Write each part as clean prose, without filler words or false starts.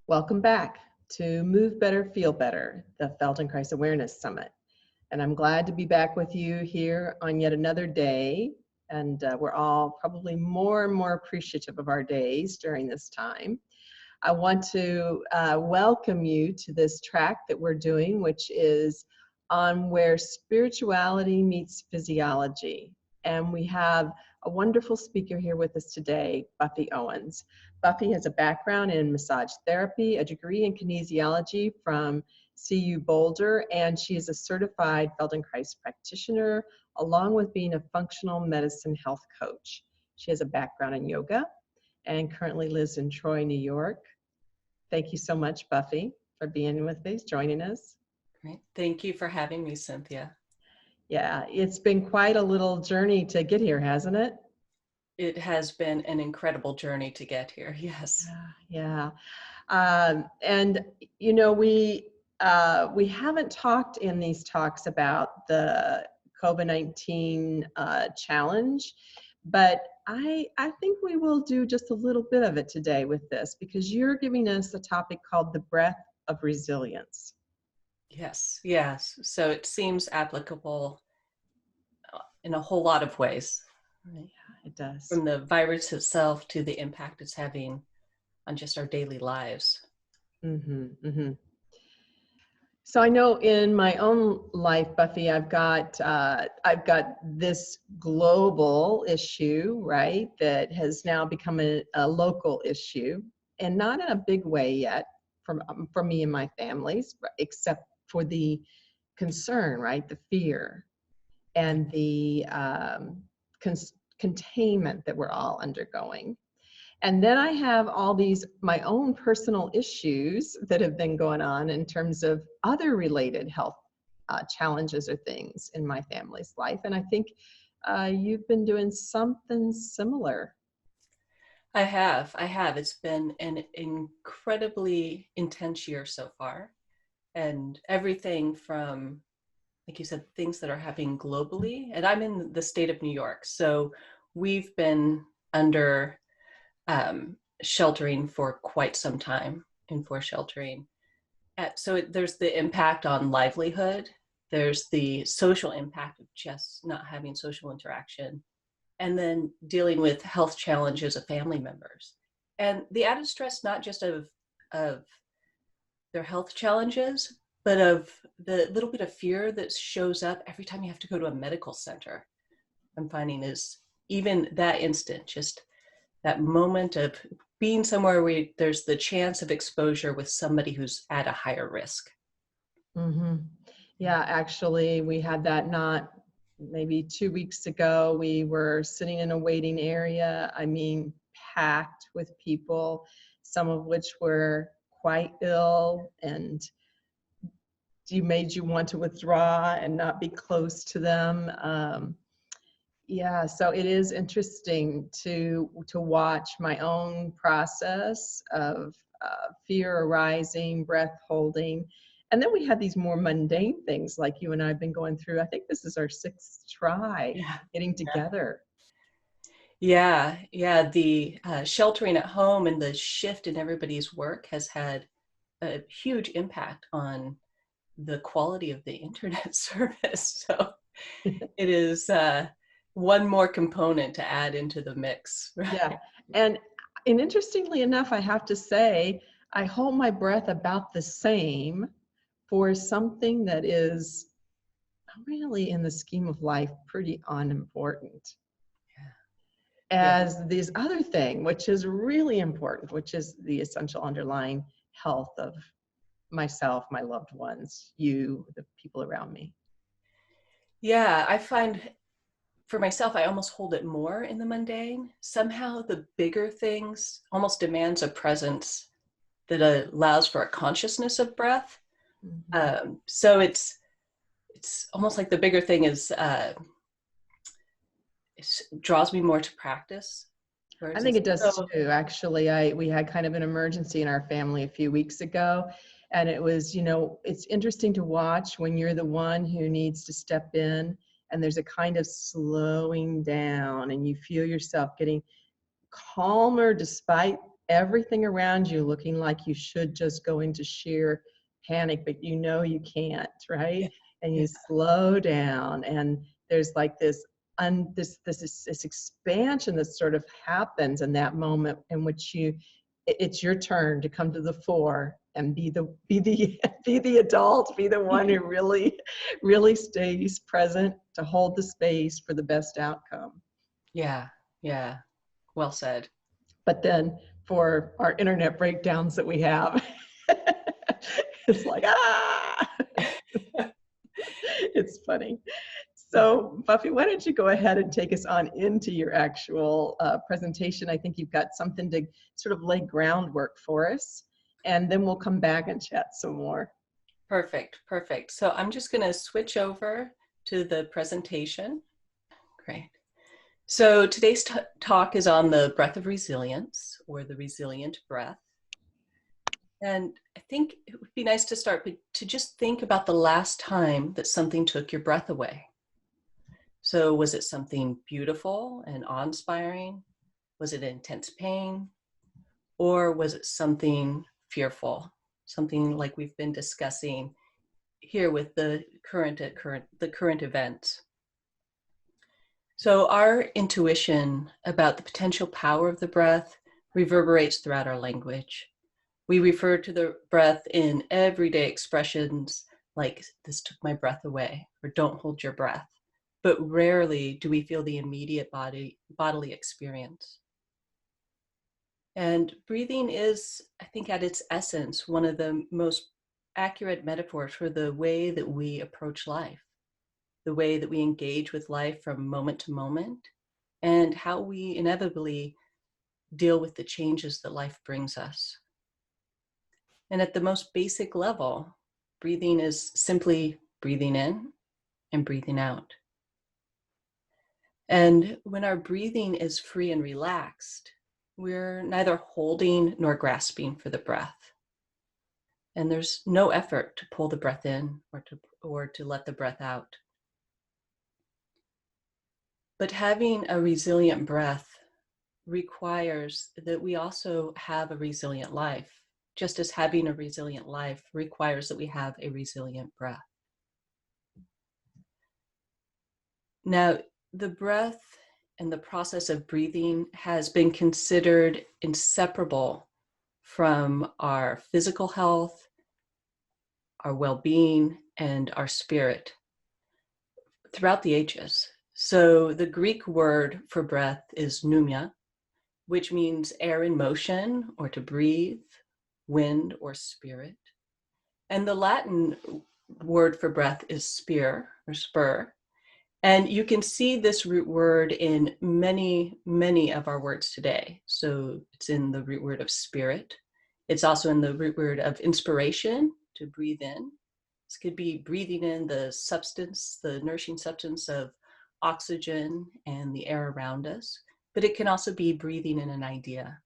Welcome back to Move Better, Feel Better, the Feldenkrais Awareness Summit. And I'm glad to be back with you here on yet another day. And we're all probably more and more appreciative of our days during this time. I want to welcome you to this track that we're doing, which is on where spirituality meets physiology. And we have a wonderful speaker here with us today, Buffy Owens. Buffy has a background in massage therapy, a degree in kinesiology from CU Boulder, and she is a certified Feldenkrais practitioner, along with being a functional medicine health coach. She has a background in yoga and currently lives in Troy, New York. Thank you so much, Buffy, for being with us, joining us. Great. Thank you for having me, Cynthia. Yeah, it's been quite a little journey to get here, hasn't it? It has been an incredible journey to get here. Yes. Yeah. And you know, we haven't talked in these talks about the COVID-19 challenge, but I think we will do just a little bit of it today with this, because you're giving us a topic called the breath of resilience. Yes. So it seems applicable in a whole lot of ways. Yeah, it does. From the virus itself to the impact it's having on just our daily lives. So I know in my own life, Buffy, I've got this global issue, right, that has now become a local issue, and not in a big way yet for me and my families, except for the concern, right, the fear, and the containment that we're all undergoing. And then I have all these, my own personal issues that have been going on in terms of other related health challenges or things in my family's life. And I think you've been doing something similar. I have. It's been an incredibly intense year so far. And everything from, like you said, things that are happening globally. And I'm in the state of New York. So we've been under sheltering for quite some time, enforced sheltering. So there's the impact on livelihood. There's the social impact of just not having social interaction, and then dealing with health challenges of family members. And the added stress, not just of their health challenges, but of the little bit of fear that shows up every time you have to go to a medical center. I'm finding is even that instant, just that moment of being somewhere where there's the chance of exposure with somebody who's at a higher risk. Mm-hmm. Yeah, actually, we had that not maybe 2 weeks ago. We were sitting in a waiting area, I mean, packed with people, some of which were quite ill, and made you want to withdraw and not be close to them. Yeah, so it is interesting to watch my own process of fear arising, breath holding. And then we had these more mundane things like you and I have been going through. I think this is our 6th try getting together. Yeah. The sheltering at home and the shift in everybody's work has had a huge impact on the quality of the internet service. So it is one more component to add into the mix. Right? Yeah. And interestingly enough, I have to say, I hold my breath about the same for something that is really, in the scheme of life, pretty unimportant. As this other thing, which is really important, which is the essential underlying health of myself, my loved ones, you, the people around me. Yeah, I find for myself, I almost hold it more in the mundane. Somehow the bigger things almost demands a presence that allows for a consciousness of breath. Mm-hmm. So it's almost like the bigger thing is it draws me more to practice. I think it does too. Actually, we had kind of an emergency in our family a few weeks ago, and it was, it's interesting to watch when you're the one who needs to step in, and there's a kind of slowing down, and you feel yourself getting calmer despite everything around you looking like you should just go into sheer panic, but you know you can't, right? Yeah. And Yeah. you slow down, and there's like this expansion that sort of happens in that moment in which it's your turn to come to the fore and be the adult, be the one who really stays present to hold the space for the best outcome. Yeah. Yeah. Well said. But then for our internet breakdowns that we have, it's like, it's funny. So Buffy, why don't you go ahead and take us on into your actual presentation? I think you've got something to sort of lay groundwork for us, and then we'll come back and chat some more. Perfect. Perfect. So I'm just going to switch over to the presentation. Great. So today's talk is on the breath of resilience, or the resilient breath. And I think it would be nice to start to just think about the last time that something took your breath away. So was it something beautiful and awe-inspiring? Was it intense pain? Or was it something fearful? Something like we've been discussing here with the current events. So our intuition about the potential power of the breath reverberates throughout our language. We refer to the breath in everyday expressions like "this took my breath away" or "don't hold your breath," but rarely do we feel the immediate bodily experience. And breathing is, I think, at its essence, one of the most accurate metaphors for the way that we approach life, the way that we engage with life from moment to moment, and how we inevitably deal with the changes that life brings us. And at the most basic level, breathing is simply breathing in and breathing out. And when our breathing is free and relaxed, we're neither holding nor grasping for the breath. And there's no effort to pull the breath in or to let the breath out. But having a resilient breath requires that we also have a resilient life, just as having a resilient life requires that we have a resilient breath. Now, the breath and the process of breathing has been considered inseparable from our physical health, our well-being, and our spirit throughout the ages. So the Greek word for breath is pneuma, which means air in motion or to breathe, wind or spirit. And the Latin word for breath is spir or spur. And you can see this root word in many, many of our words today. So it's in the root word of spirit. It's also in the root word of inspiration, to breathe in. This could be breathing in the substance, the nourishing substance of oxygen and the air around us. But it can also be breathing in an idea.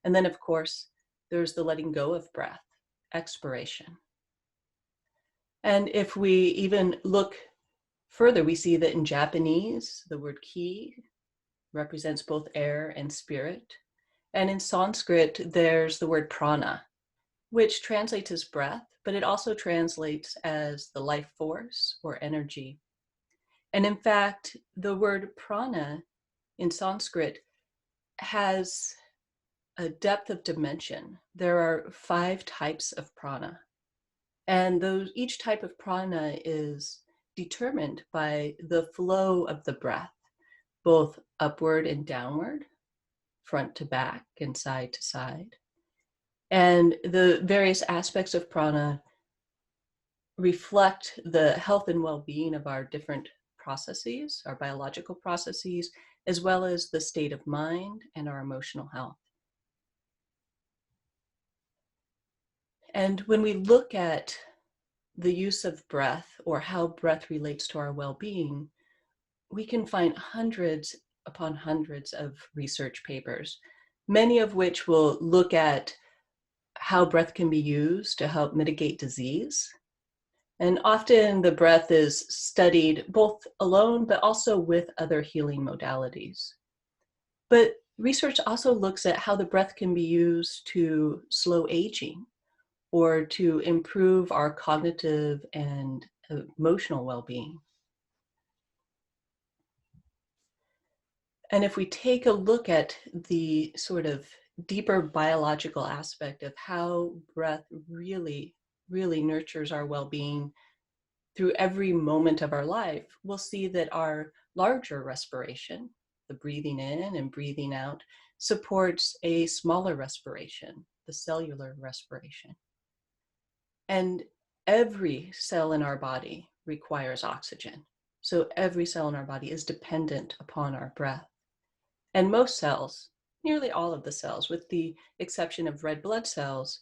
And then, of course, there's the letting go of breath, expiration. And if we even look further, we see that in Japanese, the word ki represents both air and spirit. And in Sanskrit, there's the word prana, which translates as breath, but it also translates as the life force or energy. And in fact, the word prana in Sanskrit has a depth of dimension. There are 5 types of prana. And each type of prana is determined by the flow of the breath, both upward and downward, front to back and side to side. And the various aspects of prana reflect the health and well-being of our different processes, our biological processes, as well as the state of mind and our emotional health. And when we look at the use of breath or how breath relates to our well-being, we can find hundreds upon hundreds of research papers, many of which will look at how breath can be used to help mitigate disease. And often the breath is studied both alone, but also with other healing modalities. But Research also looks at how the breath can be used to slow aging or to improve our cognitive and emotional well-being. And if we take a look at the sort of deeper biological aspect of how breath really, really nurtures our well-being through every moment of our life, we'll see that our larger respiration, the breathing in and breathing out, supports a smaller respiration, the cellular respiration. And every cell in our body requires oxygen. So every cell in our body is dependent upon our breath. And most cells, nearly all of the cells, with the exception of red blood cells,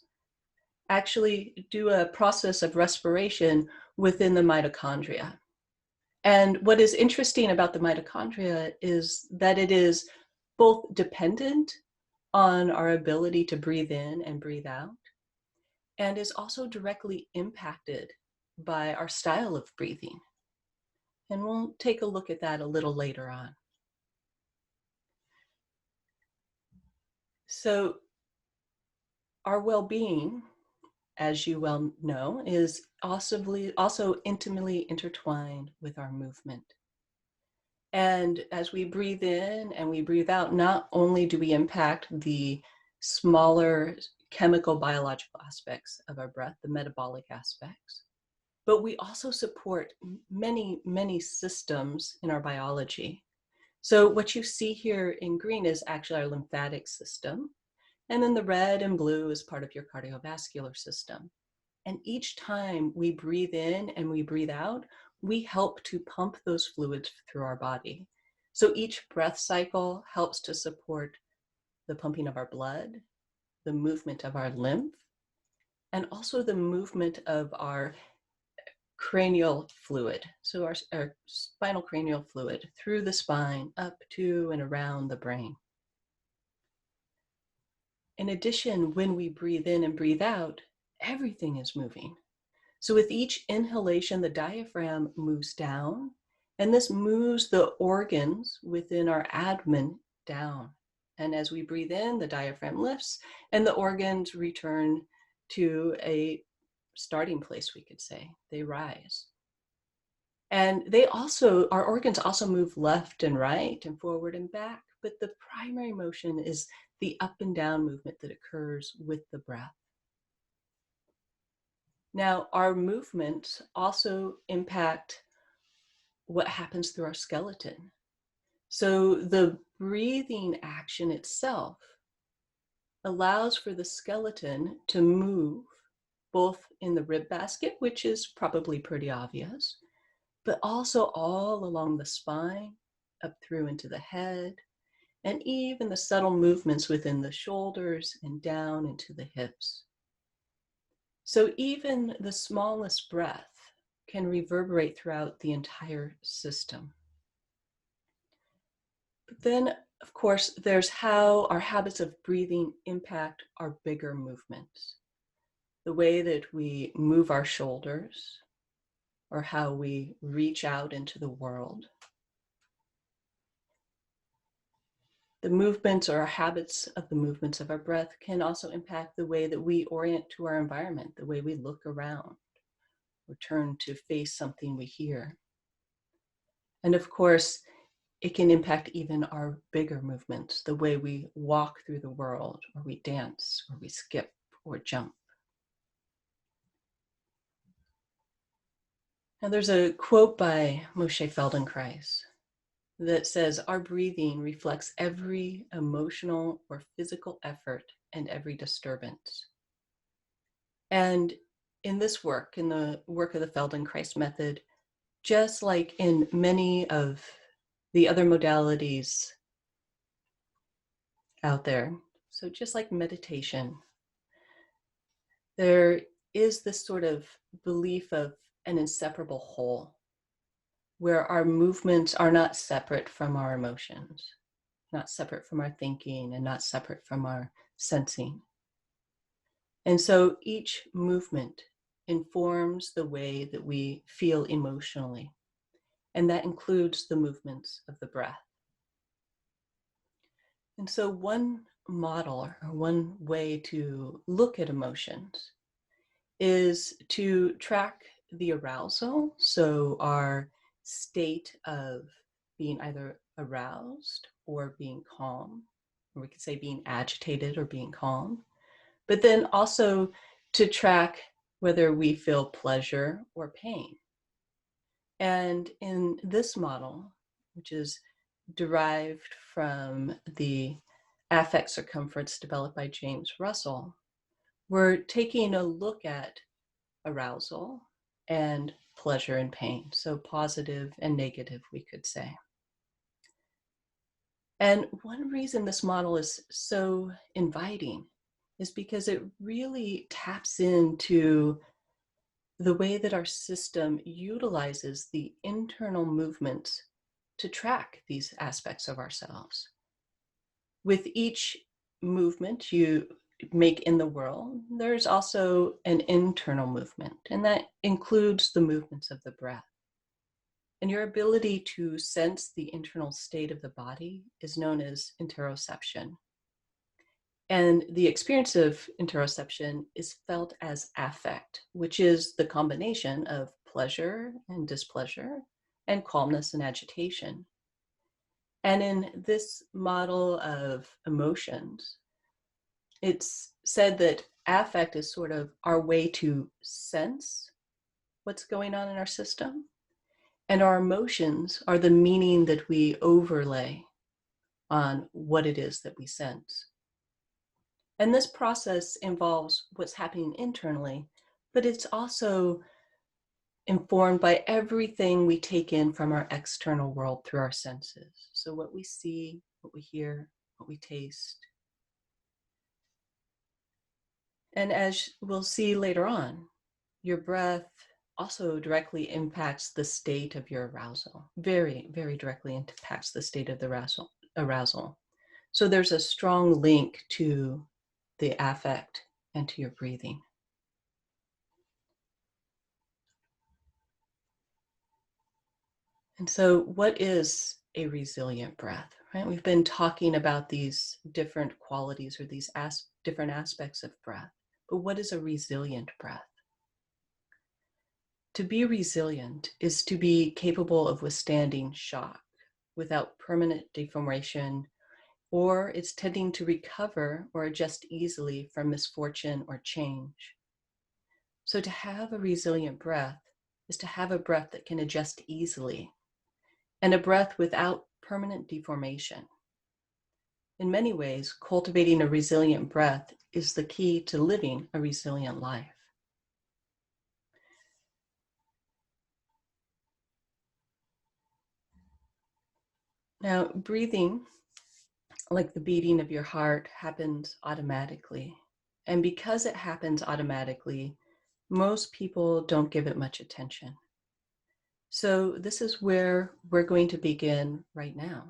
actually do a process of respiration within the mitochondria. And what is interesting about the mitochondria is that it is both dependent on our ability to breathe in and breathe out, and is also directly impacted by our style of breathing. And we'll take a look at that a little later on. So our well-being, as you well know, is also intimately intertwined with our movement. And as we breathe in and we breathe out, not only do we impact the smaller chemical biological aspects of our breath, the metabolic aspects, but we also support many, many systems in our biology. So what you see here in green is actually our lymphatic system. And then the red and blue is part of your cardiovascular system. And each time we breathe in and we breathe out, we help to pump those fluids through our body. So each breath cycle helps to support the pumping of our blood, the movement of our lymph, and also the movement of our cranial fluid. So our spinal cranial fluid through the spine, up to and around the brain. In addition, when we breathe in and breathe out, everything is moving. So with each inhalation, the diaphragm moves down, and this moves the organs within our abdomen down. And as we breathe in, the diaphragm lifts, and the organs return to a starting place, we could say. They rise. And our organs also move left and right and forward and back, but the primary motion is the up and down movement that occurs with the breath. Now, our movements also impact what happens through our skeleton. So the breathing action itself allows for the skeleton to move both in the rib basket, which is probably pretty obvious, but also all along the spine, up through into the head, and even the subtle movements within the shoulders and down into the hips. So even the smallest breath can reverberate throughout the entire system. But then, of course, there's how our habits of breathing impact our bigger movements. The way that we move our shoulders, or how we reach out into the world. The movements or our habits of the movements of our breath can also impact the way that we orient to our environment, the way we look around, or turn to face something we hear. And of course, it can impact even our bigger movements, the way we walk through the world, or we dance, or we skip, or jump. Now there's a quote by Moshe Feldenkrais that says, "Our breathing reflects every emotional or physical effort and every disturbance." And in this work, in the work of the Feldenkrais method, just like in many of the other modalities out there, so just like meditation, there is this sort of belief of an inseparable whole, where our movements are not separate from our emotions, not separate from our thinking, and not separate from our sensing. And so each movement informs the way that we feel emotionally, and that includes the movements of the breath. And so one model or one way to look at emotions is to track the arousal. So our state of being either aroused or being calm, or we could say being agitated or being calm, but then also to track whether we feel pleasure or pain. And in this model, which is derived from the affect circumference developed by James Russell, we're taking a look at arousal and pleasure and pain, so positive and negative, we could say. And one reason this model is so inviting is because it really taps into the way that our system utilizes the internal movements to track these aspects of ourselves. With each movement you make in the world, there's also an internal movement, and that includes the movements of the breath. And your ability to sense the internal state of the body is known as interoception. And the experience of interoception is felt as affect, which is the combination of pleasure and displeasure, and calmness and agitation. And in this model of emotions, it's said that affect is sort of our way to sense what's going on in our system, and our emotions are the meaning that we overlay on what it is that we sense. And this process involves what's happening internally, but it's also informed by everything we take in from our external world through our senses. So what we see, what we hear, what we taste. And as we'll see later on, your breath also directly impacts the state of your arousal. Very, very directly impacts the state of the arousal. So there's a strong link to the affect and to your breathing. And so what is a resilient breath, right? We've been talking about these different qualities or these different aspects of breath, but what is a resilient breath? To be resilient is to be capable of withstanding shock without permanent deformation, or it's tending to recover or adjust easily from misfortune or change. So to have a resilient breath is to have a breath that can adjust easily, and a breath without permanent deformation. In many ways, cultivating a resilient breath is the key to living a resilient life. Now, breathing, like the beating of your heart, happens automatically. And because it happens automatically, most people don't give it much attention. So this is where we're going to begin right now.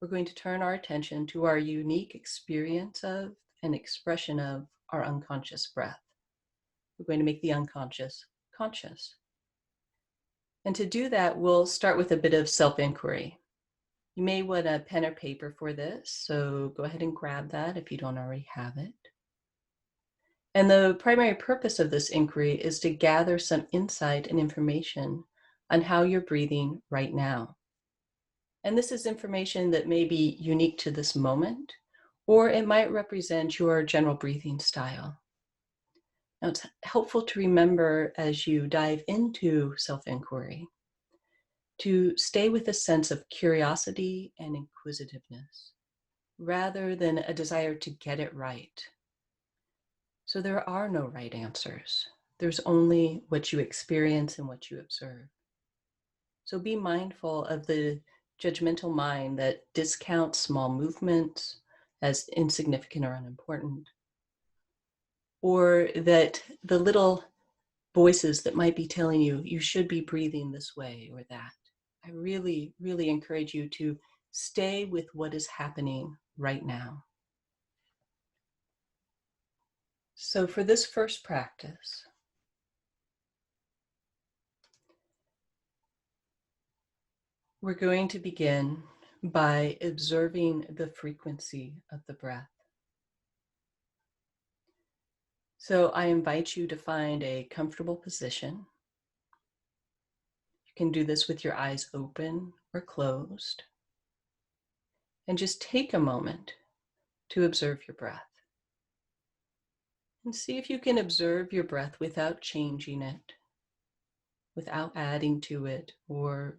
We're going to turn our attention to our unique experience of and expression of our unconscious breath. We're going to make the unconscious conscious. And to do that, we'll start with a bit of self-inquiry. You may want a pen or paper for this, so go ahead and grab that if you don't already have it. And the primary purpose of this inquiry is to gather some insight and information on how you're breathing right now. And this is information that may be unique to this moment, or it might represent your general breathing style. Now, it's helpful to remember as you dive into self-inquiry to stay with a sense of curiosity and inquisitiveness, rather than a desire to get it right. So there are no right answers. There's only what you experience and what you observe. So be mindful of the judgmental mind that discounts small movements as insignificant or unimportant, or that the little voices that might be telling you, you should be breathing this way or that. I really, really encourage you to stay with what is happening right now. So for this first practice, we're going to begin by observing the frequency of the breath. So I invite you to find a comfortable position. You can do this with your eyes open or closed. And just take a moment to observe your breath. And see if you can observe your breath without changing it, without adding to it or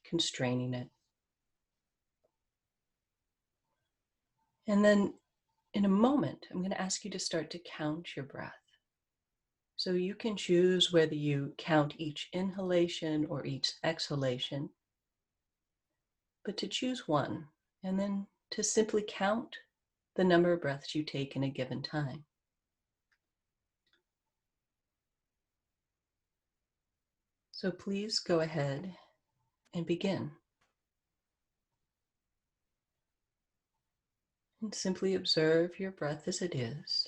constraining it. And then in a moment, I'm going to ask you to start to count your breath. So you can choose whether you count each inhalation or each exhalation, but to choose one, and then to simply count the number of breaths you take in a given time. So please go ahead and begin. And simply observe your breath as it is.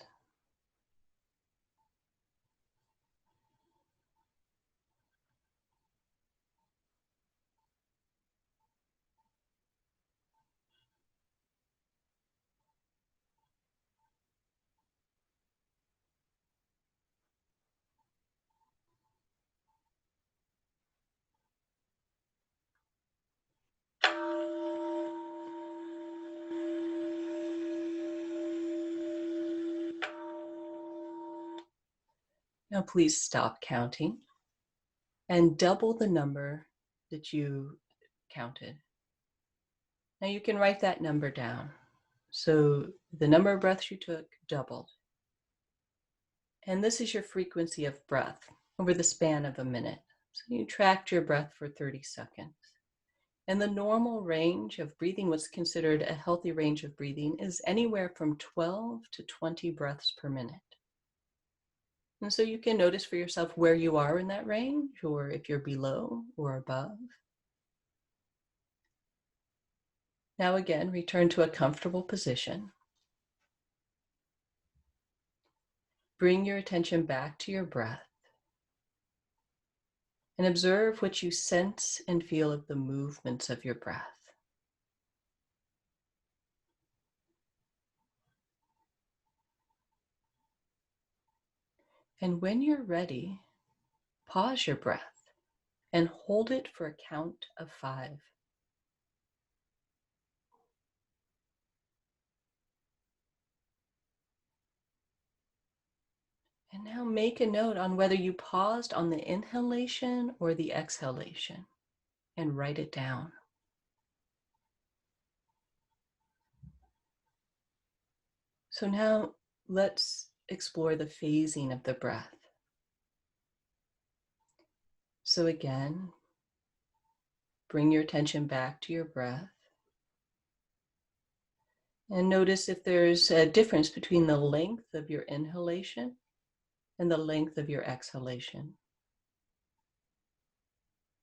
Now please stop counting and double the number that you counted. Now you can write that number down. So the number of breaths you took doubled. And this is your frequency of breath over the span of a minute. So you tracked your breath for 30 seconds. And the normal range of breathing, what's considered a healthy range of breathing, is anywhere from 12 to 20 breaths per minute. And so you can notice for yourself where you are in that range, or if you're below or above. Now again, return to a comfortable position. Bring your attention back to your breath and observe what you sense and feel of the movements of your breath. And when you're ready, pause your breath and hold it for a count of 5. And now make a note on whether you paused on the inhalation or the exhalation and write it down. So now let's explore the phasing of the breath. So again, bring your attention back to your breath and notice if there's a difference between the length of your inhalation and the length of your exhalation.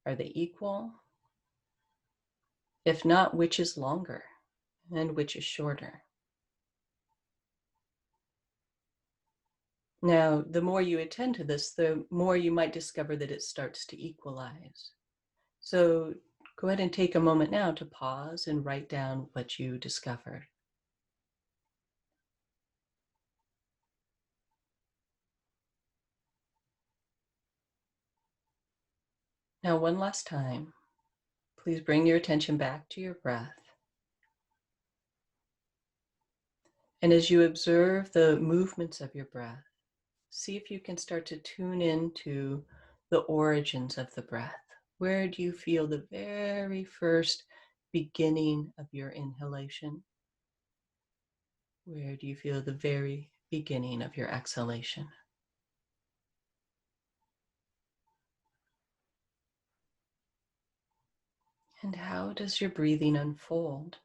Are they equal? If not, which is longer and which is shorter? Now, the more you attend to this, the more you might discover that it starts to equalize. So go ahead and take a moment now to pause and write down what you discovered. Now, one last time, please bring your attention back to your breath. And as you observe the movements of your breath, see if you can start to tune into the origins of the breath. Where do you feel the very first beginning of your inhalation? Where do you feel the very beginning of your exhalation? And how does your breathing unfold?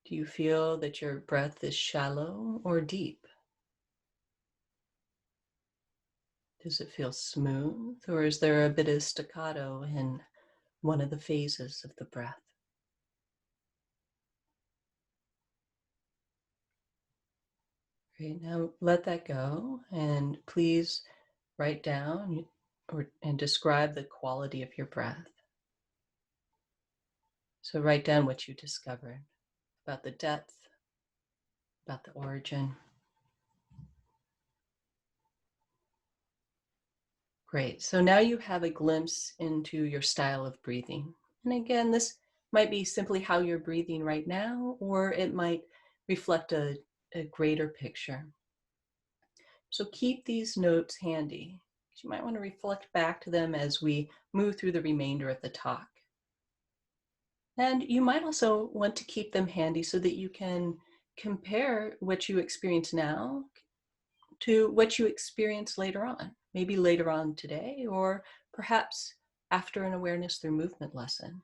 Do you feel that your breath is shallow or deep? Does it feel smooth, or is there a bit of staccato in one of the phases of the breath? Great, now let that go and please write down and describe the quality of your breath. So write down what you discovered about the depth, about the origin. Great. So now you have a glimpse into your style of breathing. And again, this might be simply how you're breathing right now, or it might reflect a greater picture. So keep these notes handy. You might want to reflect back to them as we move through the remainder of the talk. And you might also want to keep them handy so that you can compare what you experience now to what you experience later on, maybe later on today, or perhaps after an awareness through movement lesson.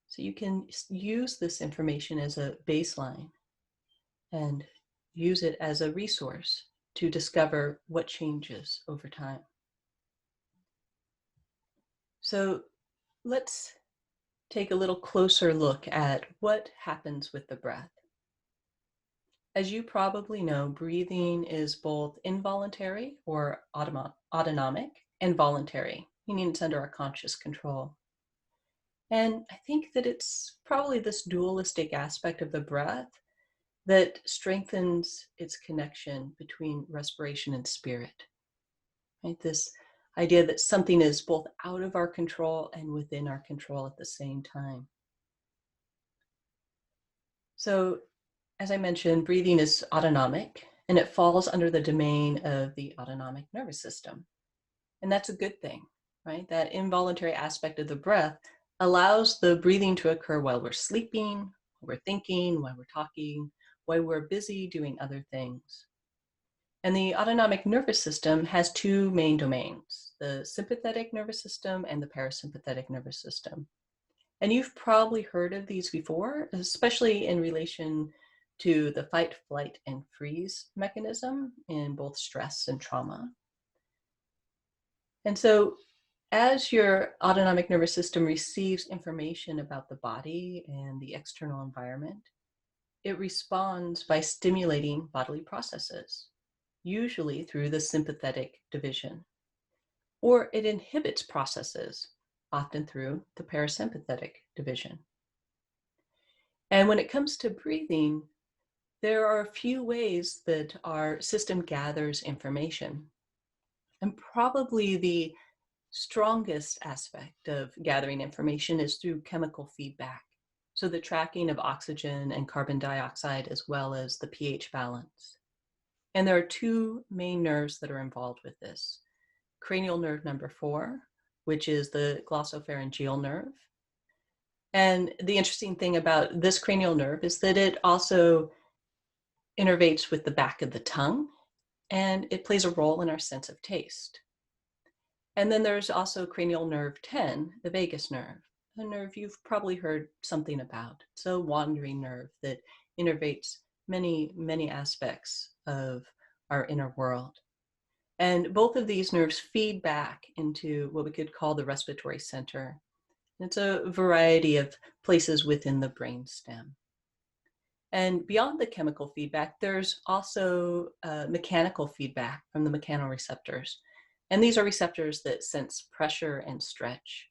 So you can use this information as a baseline and use it as a resource to discover what changes over time. So let's take a little closer look at what happens with the breath. As you probably know, breathing is both involuntary or autonomic and voluntary, meaning it's under our conscious control. And I think that it's probably this dualistic aspect of the breath that strengthens its connection between respiration and spirit. Right? This idea that something is both out of our control and within our control at the same time. So, as I mentioned, breathing is autonomic and it falls under the domain of the autonomic nervous system. And that's a good thing, right? That involuntary aspect of the breath allows the breathing to occur while we're sleeping, while we're thinking, while we're talking, while we're busy doing other things. And the autonomic nervous system has two main domains, the sympathetic nervous system and the parasympathetic nervous system. And you've probably heard of these before, especially in relation to the fight, flight, and freeze mechanism in both stress and trauma. And so as your autonomic nervous system receives information about the body and the external environment, it responds by stimulating bodily processes, usually through the sympathetic division, or it inhibits processes, often through the parasympathetic division. And when it comes to breathing, there are a few ways that our system gathers information. And probably the strongest aspect of gathering information is through chemical feedback. So the tracking of oxygen and carbon dioxide, as well as the pH balance. And there are two main nerves that are involved with this. Cranial nerve number 4, which is the glossopharyngeal nerve. And the interesting thing about this cranial nerve is that it also innervates with the back of the tongue, and it plays a role in our sense of taste. And then there's also cranial nerve 10, the vagus nerve, a nerve you've probably heard something about. It's a wandering nerve that innervates many, many aspects of our inner world. And both of these nerves feed back into what we could call the respiratory center. It's a variety of places within the brainstem. And beyond the chemical feedback, there's also mechanical feedback from the mechanoreceptors. And these are receptors that sense pressure and stretch.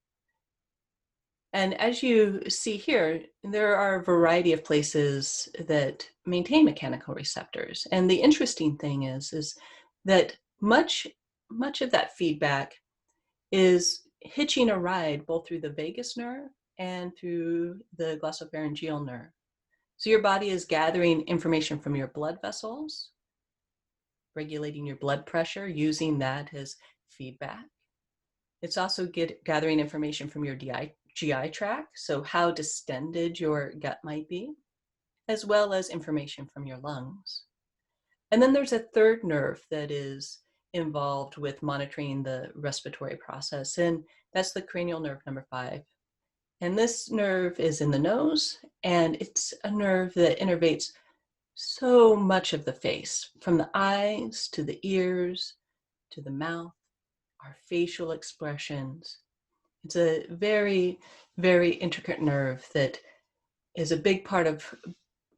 And as you see here, there are a variety of places that maintain mechanical receptors. And the interesting thing is that much of that feedback is hitching a ride both through the vagus nerve and through the glossopharyngeal nerve. So your body is gathering information from your blood vessels, regulating your blood pressure, using that as feedback. It's also gathering information from your GI tract, so how distended your gut might be, as well as information from your lungs. And then there's a third nerve that is involved with monitoring the respiratory process, and that's the cranial nerve number 5. And this nerve is in the nose, and it's a nerve that innervates so much of the face, from the eyes to the ears to the mouth, our facial expressions. It's a very, very intricate nerve that is a big part of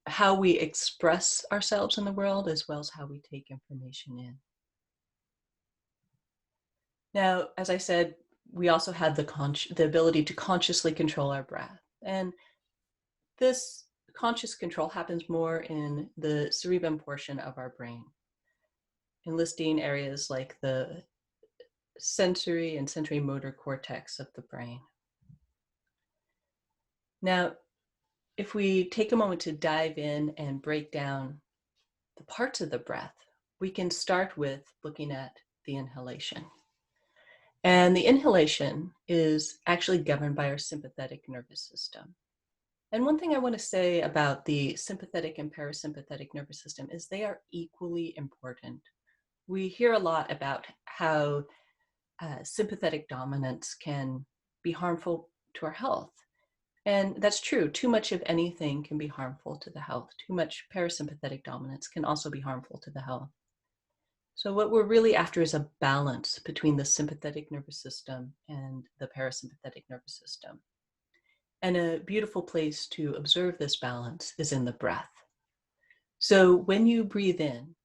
how we express ourselves in the world, as well as how we take information in. Now, as I said, we also have the ability to consciously control our breath. And this conscious control happens more in the cerebrum portion of our brain, enlisting areas like the sensory and sensory motor cortex of the brain. Now, if we take a moment to dive in and break down the parts of the breath, we can start with looking at the inhalation. And the inhalation is actually governed by our sympathetic nervous system. And one thing I want to say about the sympathetic and parasympathetic nervous system is they are equally important. We hear a lot about how sympathetic dominance can be harmful to our health. And that's true. Too much of anything can be harmful to the health. Too much parasympathetic dominance can also be harmful to the health. So what we're really after is a balance between the sympathetic nervous system and the parasympathetic nervous system. And a beautiful place to observe this balance is in the breath. So when you breathe in,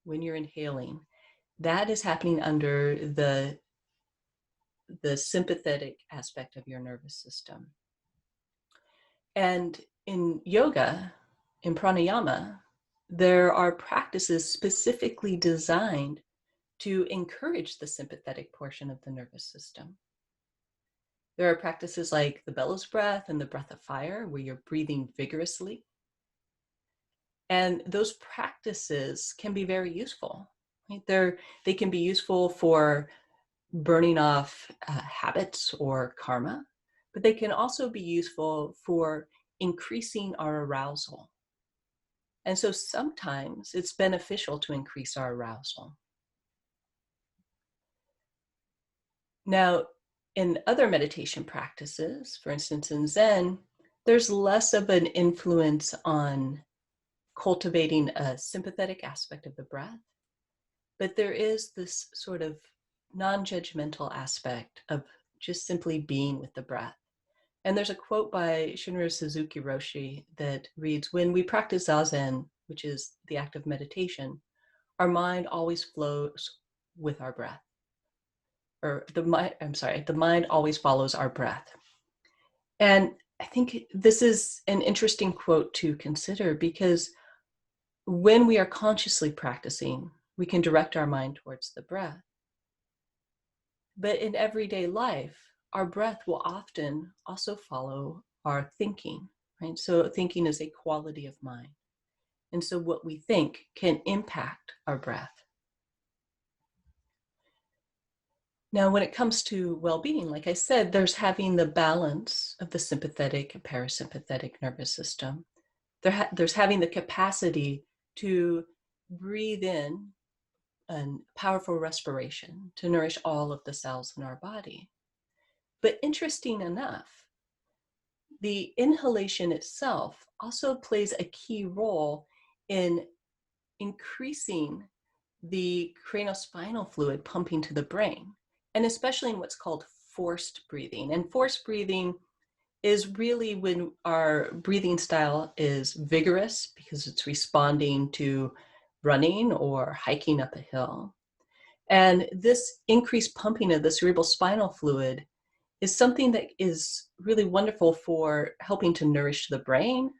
when you're inhaling, that is happening under the sympathetic aspect of your nervous system. And in yoga, in pranayama, there are practices specifically designed to encourage the sympathetic portion of the nervous system. There are practices like the bellows breath and the breath of fire, where you're breathing vigorously. And those practices can be very useful. Right? They can be useful for burning off habits or karma, but they can also be useful for increasing our arousal. And so sometimes it's beneficial to increase our arousal. Now, in other meditation practices, for instance, in Zen, there's less of an influence on cultivating a sympathetic aspect of the breath, but there is this sort of non-judgmental aspect of just simply being with the breath. And there's a quote by Shunryu Suzuki Roshi that reads, "When we practice Zazen, which is the act of meditation, our mind always flows with our breath." Or the mind always follows our breath. And I think this is an interesting quote to consider, because when we are consciously practicing, we can direct our mind towards the breath. But in everyday life, our breath will often also follow our thinking, right? So thinking is a quality of mind. And so what we think can impact our breath. Now, when it comes to well-being, like I said, there's having the balance of the sympathetic and parasympathetic nervous system. There's having the capacity to breathe in a powerful respiration to nourish all of the cells in our body. But interesting enough, the inhalation itself also plays a key role in increasing the cranospinal fluid pumping to the brain, and especially in what's called forced breathing. And forced breathing is really when our breathing style is vigorous because it's responding to running or hiking up a hill. And this increased pumping of the cerebral spinal fluid is something that is really wonderful for helping to nourish the brain,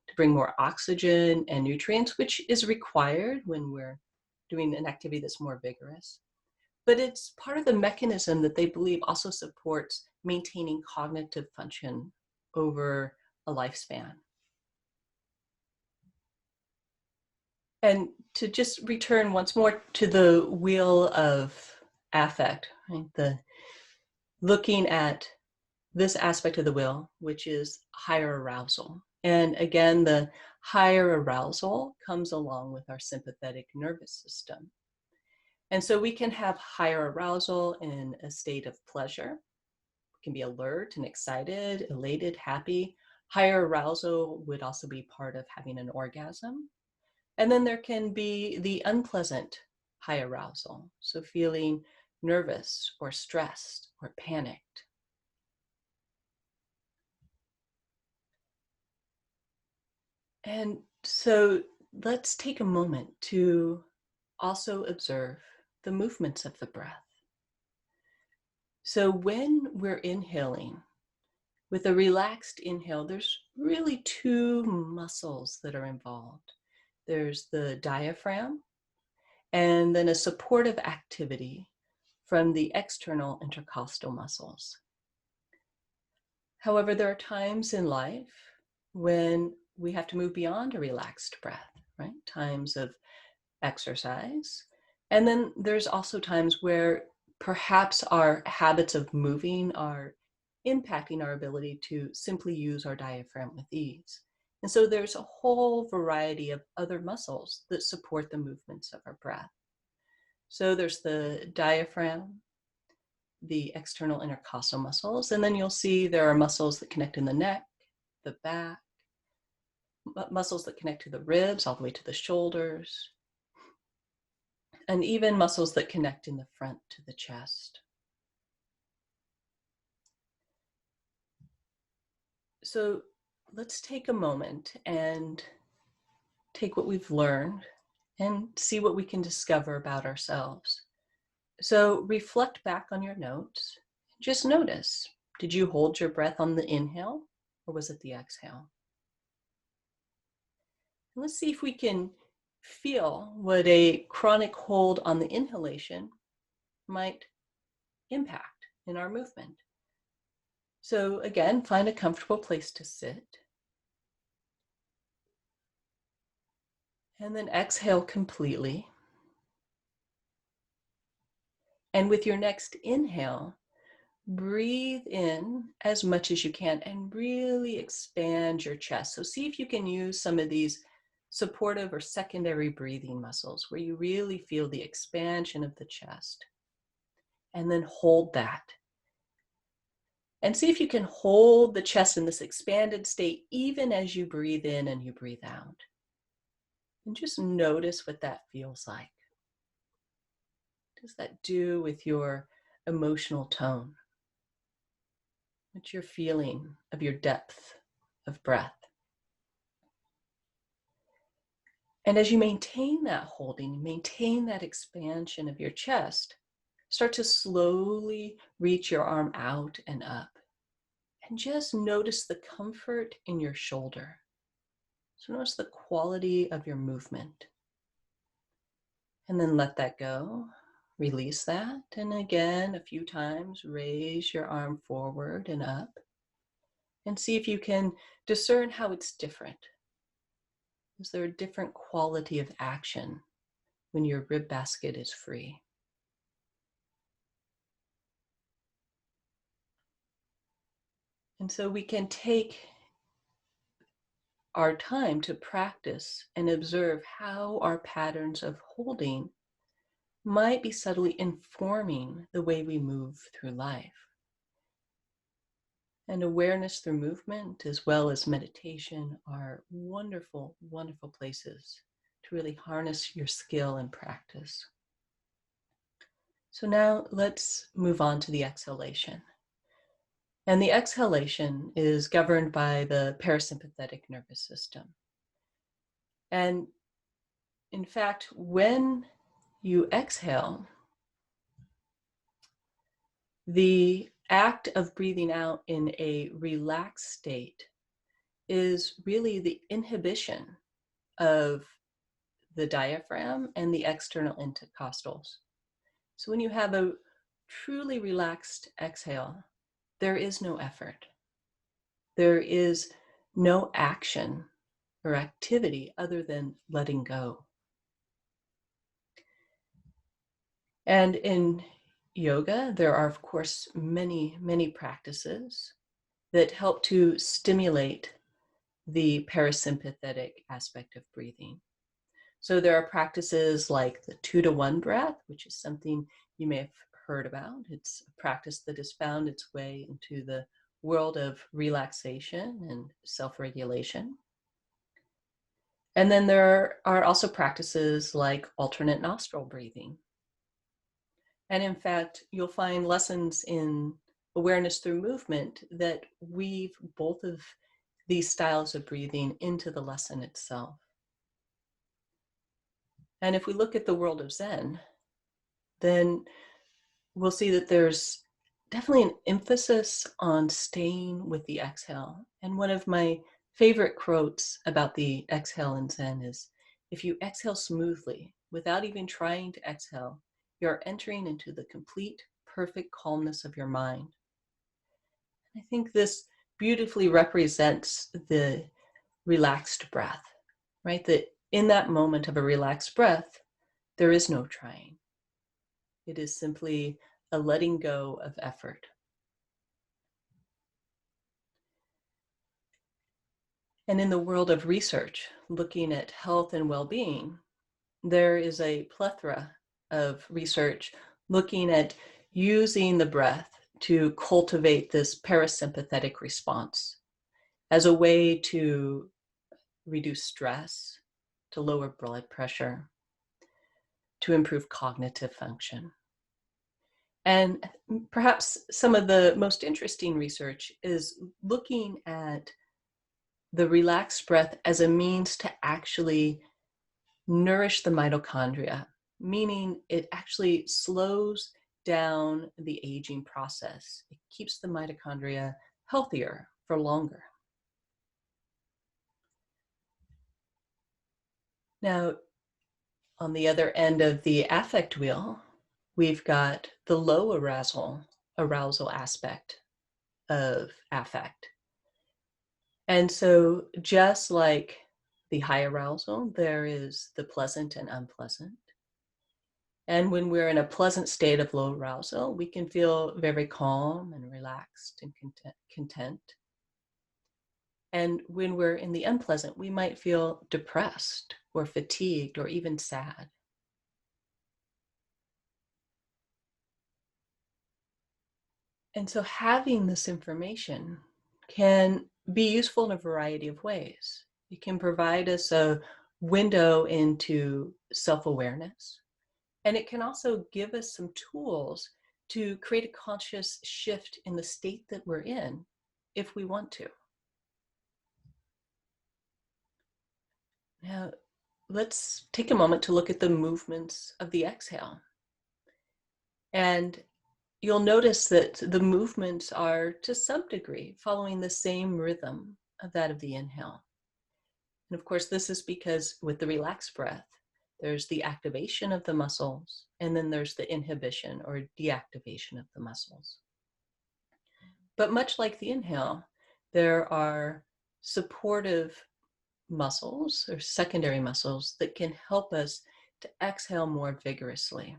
to bring more oxygen and nutrients, which is required when we're doing an activity that's more vigorous. But it's part of the mechanism that they believe also supports maintaining cognitive function over a lifespan. And to just return once more to the wheel of affect, right? Looking at this aspect of the wheel, which is higher arousal. And again, the higher arousal comes along with our sympathetic nervous system. And so we can have higher arousal in a state of pleasure. We can be alert and excited, elated, happy. Higher arousal would also be part of having an orgasm. And then there can be the unpleasant high arousal. So feeling nervous or stressed or panicked. And so let's take a moment to also observe the movements of the breath. So when we're inhaling, With a relaxed inhale, there's really two muscles that are involved. There's the diaphragm, and then a supportive activity from the external intercostal muscles. However, there are times in life when we have to move beyond a relaxed breath, right? Times of exercise. And then there's also times where perhaps our habits of moving are impacting our ability to simply use our diaphragm with ease. And so there's a whole variety of other muscles that support the movements of our breath. So there's the diaphragm, the external intercostal muscles, and then you'll see there are muscles that connect in the neck, the back, muscles that connect to the ribs all the way to the shoulders, and even muscles that connect in the front to the chest. So let's take a moment and take what we've learned and see what we can discover about ourselves. So reflect back on your notes. Just notice, did you hold your breath on the inhale or was it the exhale? And let's see if we can feel what a chronic hold on the inhalation might impact in our movement. So again, find a comfortable place to sit. And then exhale completely. And with your next inhale, breathe in as much as you can and really expand your chest. So see if you can use some of these supportive or secondary breathing muscles where you really feel the expansion of the chest. And then hold that. And see if you can hold the chest in this expanded state even as you breathe in and you breathe out. And just notice what that feels like. What does that do with your emotional tone? What's your feeling of your depth of breath? And as you maintain that holding, maintain that expansion of your chest, start to slowly reach your arm out and up. And just notice the comfort in your shoulder. So notice the quality of your movement. And then let that go. Release that. And again, a few times, raise your arm forward and up. And see if you can discern how it's different. Is there a different quality of action when your rib basket is free? And so we can take our time to practice and observe how our patterns of holding might be subtly informing the way we move through life. And awareness through movement, as well as meditation, are wonderful, wonderful places to really harness your skill and practice. So now let's move on to the exhalation. And the exhalation is governed by the parasympathetic nervous system. And in fact, when you exhale, the act of breathing out in a relaxed state is really the inhibition of the diaphragm and the external intercostals. So when you have a truly relaxed exhale, there is no effort. There is no action or activity other than letting go. And in yoga, there are, of course, many, many practices that help to stimulate the parasympathetic aspect of breathing. So there are practices like the 2-to-1 breath, which is something you may have heard about. It's a practice that has found its way into the world of relaxation and self-regulation. And then there are also practices like alternate nostril breathing. And in fact, you'll find lessons in awareness through movement that weave both of these styles of breathing into the lesson itself. And if we look at the world of Zen, then we'll see that there's definitely an emphasis on staying with the exhale. And one of my favorite quotes about the exhale in Zen is, if you exhale smoothly without even trying to exhale, you're entering into the complete, perfect calmness of your mind. I think this beautifully represents the relaxed breath, right? That in that moment of a relaxed breath, there is no trying. It is simply a letting go of effort. And in the world of research, looking at health and well-being, there is a plethora of research looking at using the breath to cultivate this parasympathetic response as a way to reduce stress, to lower blood pressure, to improve cognitive function. And perhaps some of the most interesting research is looking at the relaxed breath as a means to actually nourish the mitochondria, meaning it actually slows down the aging process. It keeps the mitochondria healthier for longer. Now, on the other end of the affect wheel, we've got the low arousal aspect of affect. And so just like the high arousal, there is the pleasant and unpleasant. And when we're in a pleasant state of low arousal, we can feel very calm and relaxed and content. And when we're in the unpleasant, we might feel depressed or fatigued or even sad. And so having this information can be useful in a variety of ways. It can provide us a window into self-awareness, and it can also give us some tools to create a conscious shift in the state that we're in if we want to. Now, let's take a moment to look at the movements of the exhale. And you'll notice that the movements are, to some degree, following the same rhythm of that of the inhale. And of course, this is because with the relaxed breath, there's the activation of the muscles, and then there's the inhibition or deactivation of the muscles. But much like the inhale, there are supportive muscles or secondary muscles that can help us to exhale more vigorously.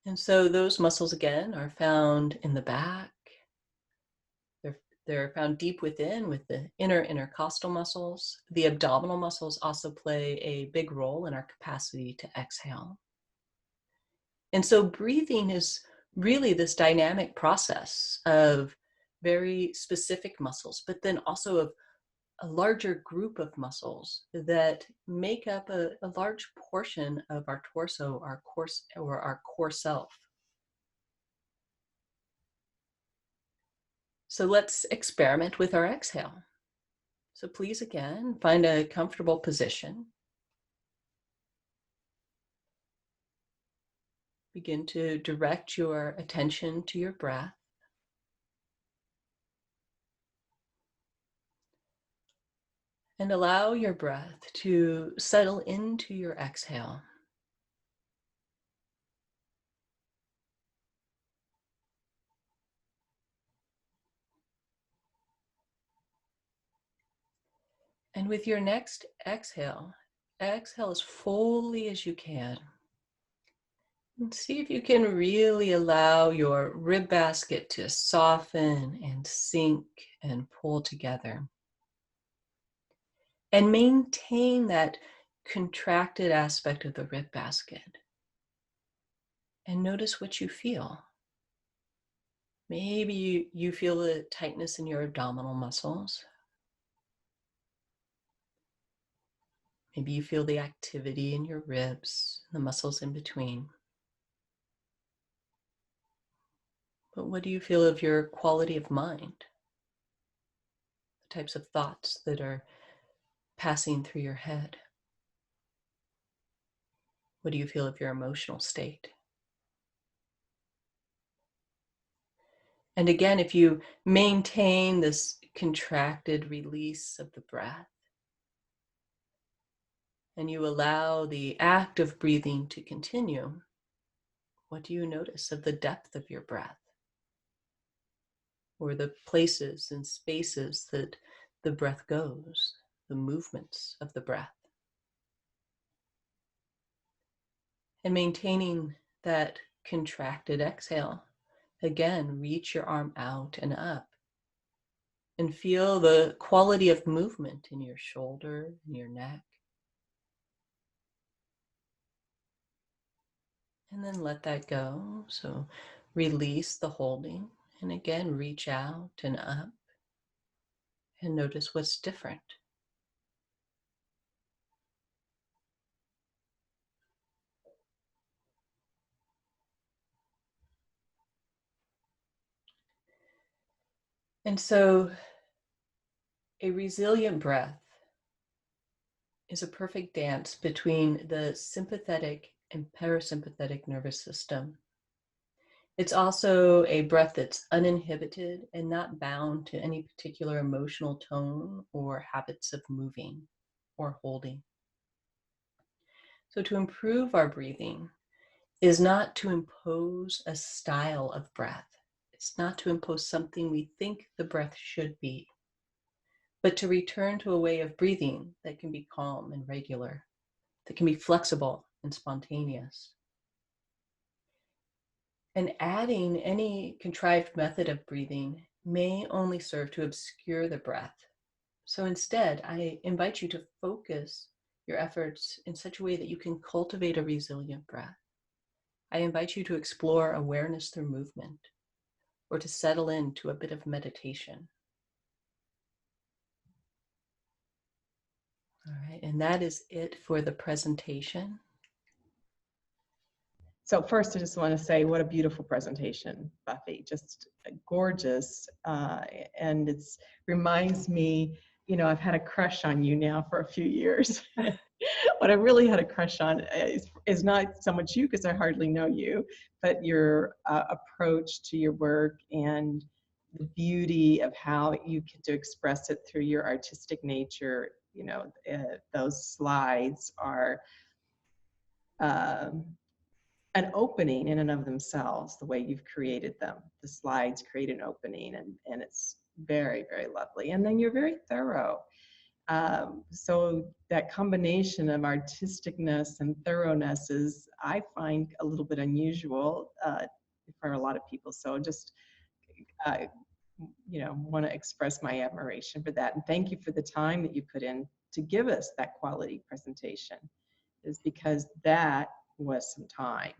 And so those muscles, again, are found in the back. They're found deep within with the inner intercostal muscles. The abdominal muscles also play a big role in our capacity to exhale. And so breathing is really this dynamic process of very specific muscles, but then also of a larger group of muscles that make up a large portion of our torso, our core self. So let's experiment with our exhale. So please, again, find a comfortable position. Begin to direct your attention to your breath. And allow your breath to settle into your exhale. And with your next exhale, exhale as fully as you can. And see if you can really allow your rib basket to soften and sink and pull together. And maintain that contracted aspect of the rib basket. And notice what you feel. Maybe you feel the tightness in your abdominal muscles. Maybe you feel the activity in your ribs, the muscles in between. But what do you feel of your quality of mind? The types of thoughts that are passing through your head? What do you feel of your emotional state? And again, if you maintain this contracted release of the breath, and you allow the act of breathing to continue, what do you notice of the depth of your breath? Or the places and spaces that the breath goes, the movements of the breath? And maintaining that contracted exhale, again, reach your arm out and up and feel the quality of movement in your shoulder and your neck. And then let that go. So release the holding and again, reach out and up and notice what's different. And so a resilient breath is a perfect dance between the sympathetic and parasympathetic nervous system. It's also a breath that's uninhibited and not bound to any particular emotional tone or habits of moving or holding. So to improve our breathing is not to impose a style of breath. It's not to impose something we think the breath should be, but to return to a way of breathing that can be calm and regular, that can be flexible and spontaneous. And adding any contrived method of breathing may only serve to obscure the breath. So instead, I invite you to focus your efforts in such a way that you can cultivate a resilient breath. I invite you to explore awareness through movement or to settle into a bit of meditation. All right, and that is it for the presentation. So first, I just want to say what a beautiful presentation, Buffy. Just gorgeous, and it reminds me, I've had a crush on you now for a few years. What I really had a crush on is not so much you, because I hardly know you, but your approach to your work and the beauty of how you get to express it through your artistic nature. Those slides are an opening in and of themselves, the way you've created them. The slides create an opening, and it's very, very lovely. And then you're very thorough. So that combination of artisticness and thoroughness is, I find, a little bit unusual for a lot of people. So just, want to express my admiration for that. And thank you for the time that you put in to give us that quality presentation, is because that was some time.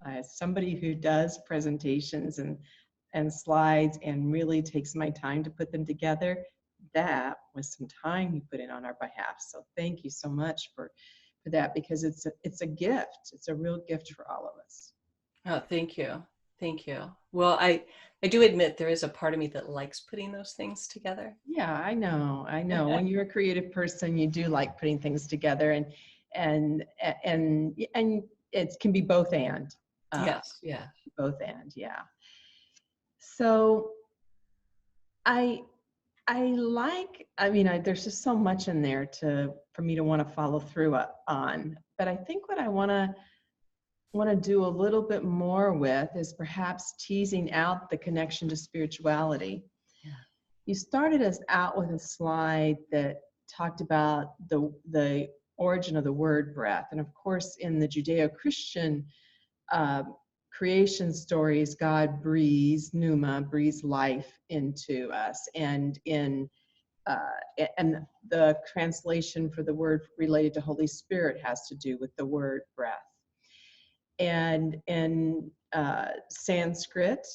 As somebody who does presentations and slides and really takes my time to put them together, that was some time you put in on our behalf. So thank you so much for that, because it's a gift. It's a real gift for all of us. Oh, thank you. Thank you. Well, I do admit there is a part of me that likes putting those things together. Yeah, I know. When you're a creative person, you do like putting things together, and it can be both and. Yes, yeah. Both and, yeah. So I mean, there's just so much in there for me to want to follow through on. But I think what I want to do a little bit more with is perhaps teasing out the connection to spirituality. Yeah. You started us out with a slide that talked about the origin of the word breath, and of course, in the Judeo-Christian creation stories, God breathes pneuma, breathes life into us, and and the translation for the word related to Holy Spirit has to do with the word breath. And in Sanskrit,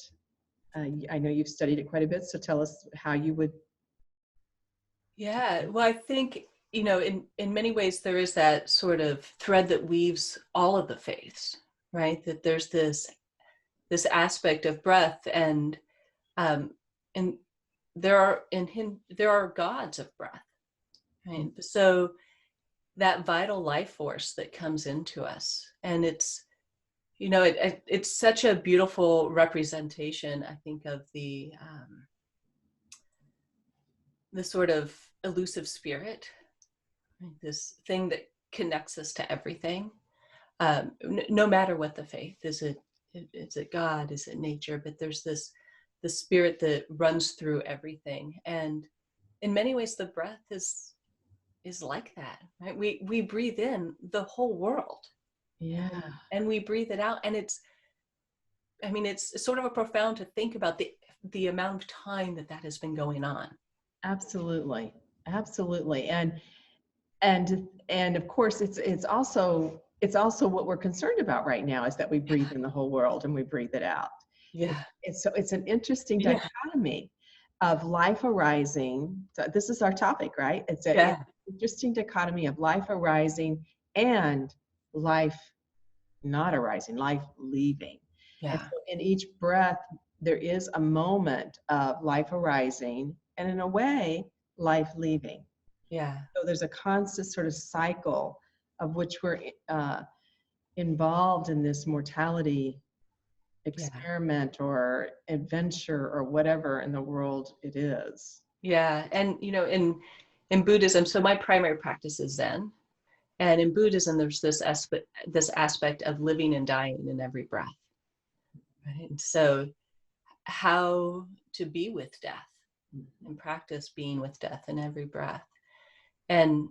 I know you've studied it quite a bit, so tell us how you would. Yeah, well, I think, in many ways there is that sort of thread that weaves all of the faiths, right? That there's this aspect of breath, and there are gods of breath, right? So that vital life force that comes into us, and it's It's such a beautiful representation, I think, of the sort of elusive spirit, right? This thing that connects us to everything, no matter what the faith. Is it God? Is it nature? But there's the spirit that runs through everything, and in many ways, the breath is like that, right? We breathe in the whole world, Yeah, and we breathe it out, and it's sort of a profound to think about the amount of time that has been going on. absolutely. Absolutely. And of course it's also what we're concerned about right now is that we breathe in the whole world and we breathe it out. Yeah. It's an interesting Yeah. dichotomy of life arising. So this is our topic, right? It's an Yeah. interesting dichotomy of life arising and life not arising, life leaving. And Yeah. so in each breath, there is a moment of life arising and in a way, life leaving. Yeah. So there's a constant sort of cycle of which we're involved in this mortality Yeah. experiment or adventure or whatever in the world it is. Yeah. And in Buddhism, so my primary practice is Zen. And in Buddhism, there's this aspect of living and dying in every breath. Right. And so how to be with death and practice being with death in every breath. And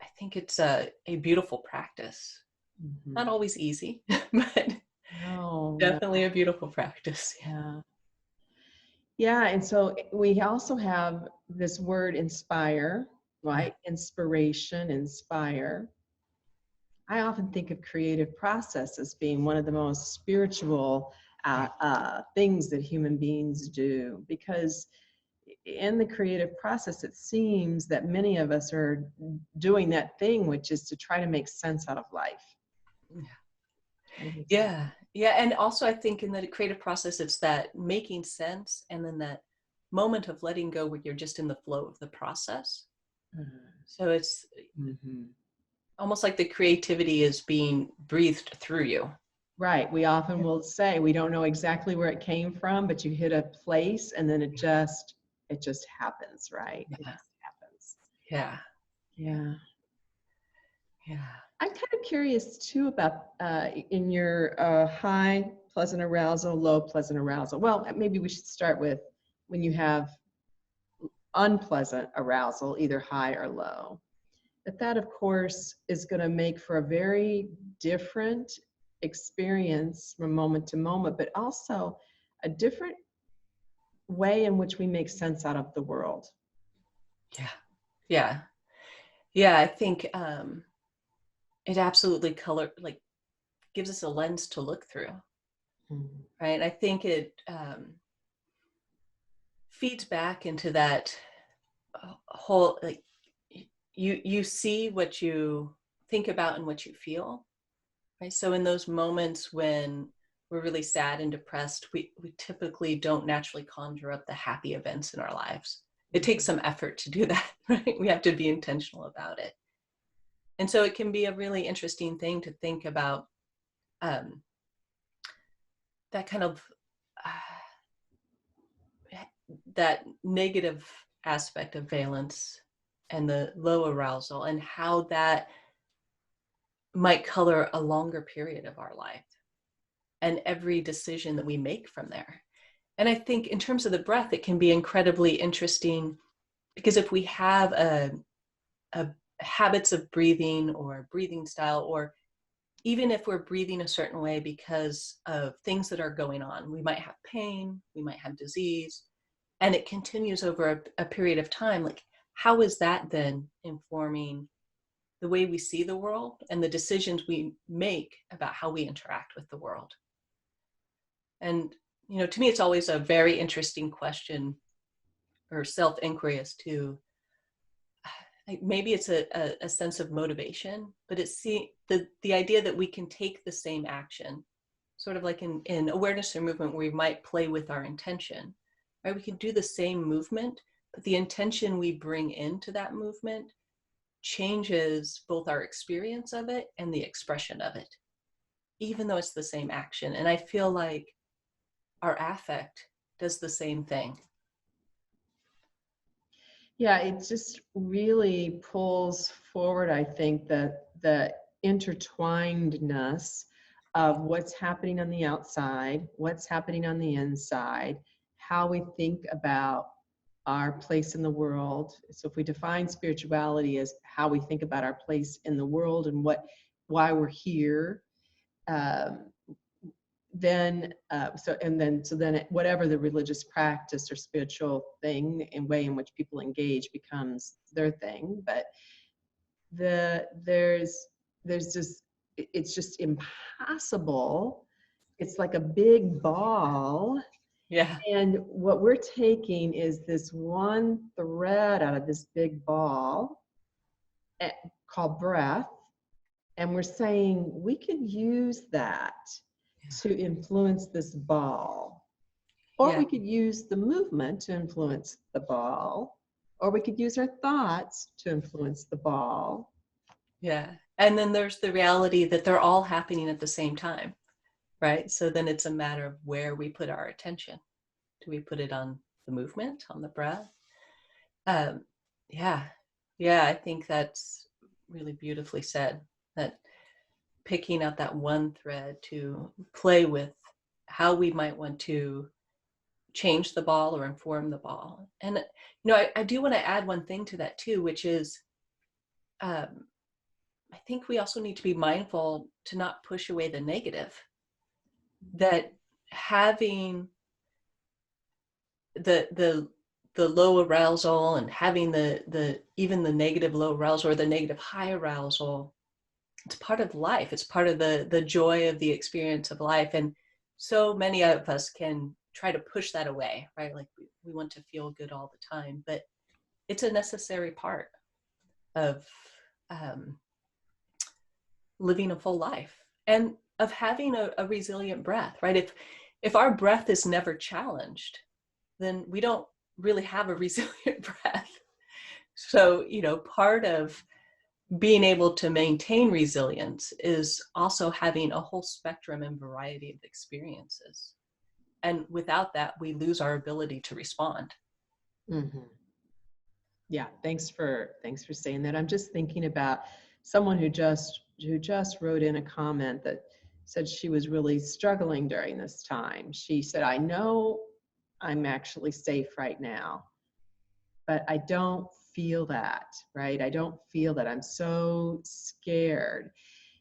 I think it's a beautiful practice. Mm-hmm. Not always easy, but No, definitely a beautiful practice. yeah. Yeah, and so we also have this word inspire, right? Inspiration, inspire. I often think of creative process as being one of the most spiritual things that human beings do, because in the creative process, it seems that many of us are doing that thing, which is to try to make sense out of life. Yeah. Yeah. And also, I think in the creative process, it's that making sense and then that moment of letting go where you're just in the flow of the process. So it's Mm-hmm. almost like the creativity is being breathed through you. Right. We often will say we don't know exactly where it came from, but you hit a place and then it just happens, right? It Yeah. just happens. Yeah. Yeah. Yeah. I'm kind of curious too about in your high pleasant arousal, low pleasant arousal. Well, maybe we should start with when you have unpleasant arousal, either high or low. But that, of course, is going to make for a very different experience from moment to moment, but also a different way in which we make sense out of the world. Yeah. Yeah. Yeah. I think it absolutely gives us a lens to look through. Mm-hmm. Right. I think it feeds back into that whole, like, you see what you think about and what you feel, right? So in those moments when we're really sad and depressed, we typically don't naturally conjure up the happy events in our lives. It takes some effort to do that, right? We have to be intentional about it. And so it can be a really interesting thing to think about, um, that kind of that negative aspect of valence and the low arousal, and how that might color a longer period of our life and every decision that we make from there. And I think in terms of the breath, it can be incredibly interesting because if we have a habits of breathing or breathing style, or even if we're breathing a certain way because of things that are going on, we might have pain, we might have disease, and it continues over a period of time. Like, how is that then informing the way we see the world and the decisions we make about how we interact with the world? And, to me, it's always a very interesting question or self-inquiry as to, like, maybe it's a sense of motivation, but it's the idea that we can take the same action, sort of like in awareness or movement, where we might play with our intention, right? We can do the same movement, but the intention we bring into that movement changes both our experience of it and the expression of it. even though it's the same action. And I feel like our affect does the same thing. Yeah, it just really pulls forward, I think, the intertwinedness of what's happening on the outside, what's happening on the inside, how we think about our place in the world. So if we define spirituality as how we think about our place in the world and why we're here, um, then whatever the religious practice or spiritual thing and way in which people engage becomes their thing. But there's just, it's just impossible. It's like a big ball, Yeah. and what we're taking is this one thread out of this big ball, eh, called breath, and we're saying we could use that to influence this ball. Or Yeah. we could use the movement to influence the ball, or we could use our thoughts to influence the ball. Yeah. And then there's the reality that they're all happening at the same time, right? So then it's a matter of where we put our attention. Do we put it on the movement, on the breath? Um, yeah. Yeah, I think that's really beautifully said, that picking out that one thread to play with how we might want to change the ball or inform the ball. And, I do want to add one thing to that too, which is, um, I think we also need to be mindful to not push away the negative, that having the low arousal and having the even the negative low arousal or the negative high arousal, it's part of life. It's part of the joy of the experience of life. And so many of us can try to push that away, right? Like we want to feel good all the time, but it's a necessary part of um, living a full life and of having a resilient breath, right? If our breath is never challenged, then we don't really have a resilient breath. So, part of being able to maintain resilience is also having a whole spectrum and variety of experiences. And without that, we lose our ability to respond. Mm-hmm. Yeah, thanks for saying that. I'm just thinking about someone who just wrote in a comment that said she was really struggling during this time. She said, "I know I'm actually safe right now, but I don't feel that, right? I don't feel that. I'm so scared."